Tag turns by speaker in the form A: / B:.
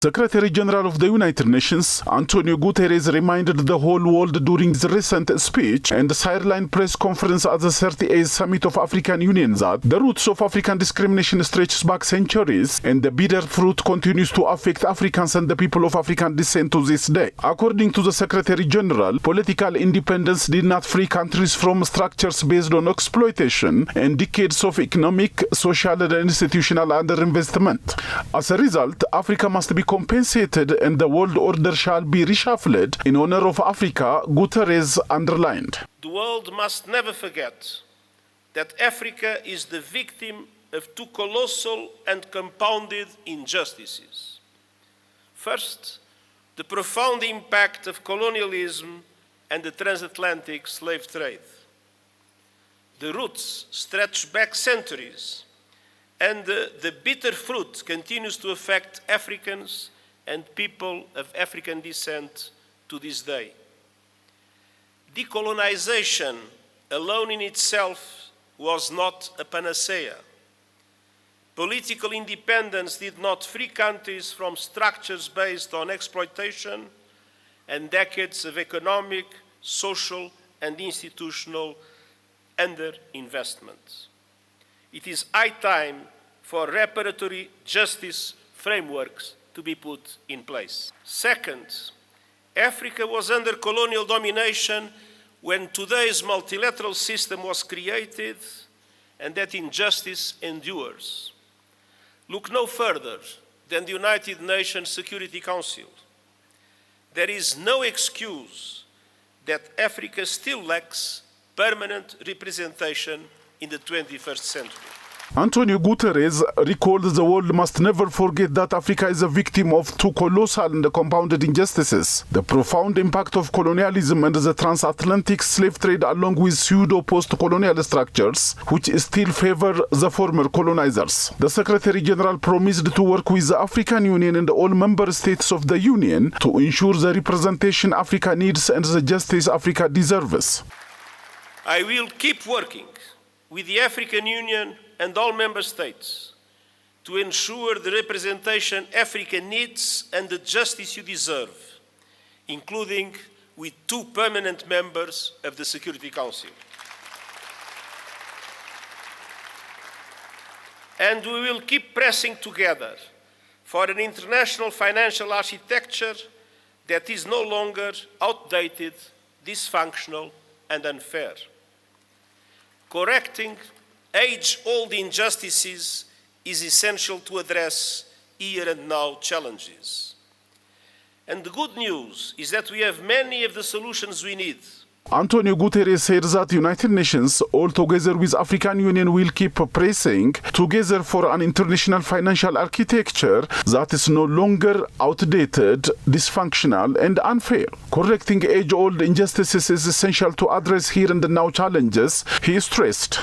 A: Secretary General of the United Nations, António Guterres, reminded the whole world during his recent speech and sideline press conference at the 38th Summit of African Union that the roots of African discrimination stretches back centuries and the bitter fruit continues to affect Africans and the people of African descent to this day. According to the Secretary General, political independence did not free countries from structures based on exploitation and decades of economic, social and institutional underinvestment. As a result, Africa must be compensated and the world order shall be reshuffled in honor of Africa, Guterres underlined.
B: The world must never forget that Africa is the victim of two colossal and compounded injustices. First, the profound impact of colonialism and the transatlantic slave trade. The roots stretch back centuries, and the bitter fruit continues to affect Africans and people of African descent to this day. Decolonization alone in itself was not a panacea. Political independence did not free countries from structures based on exploitation and decades of economic, social, and institutional underinvestment. It is high time for reparatory justice frameworks to be put in place. Second, Africa was under colonial domination when today's multilateral system was created, and that injustice endures. Look no further than the United Nations Security Council. There is no excuse that Africa still lacks permanent representation in the 21st century.
A: António Guterres recalled the world must never forget that Africa is a victim of two colossal and compounded injustices: the profound impact of colonialism and the transatlantic slave trade, along with pseudo-post-colonial structures which still favor the former colonizers. The Secretary General promised to work with the African Union and all member states of the Union to ensure the representation Africa needs and the justice Africa deserves.
B: I will keep working with the African Union and all member states to ensure the representation Africa needs and the justice you deserve, including with two permanent members of the Security Council. And we will keep pressing together for an international financial architecture that is no longer outdated, dysfunctional, and unfair. Correcting age-old injustices is essential to address here and now challenges. And the good news is that we have many of the solutions we need.
A: António Guterres said that United Nations, all together with African Union, will keep pressing together for an international financial architecture that is no longer outdated, dysfunctional, and unfair. Correcting age-old injustices is essential to address here and now challenges, he stressed.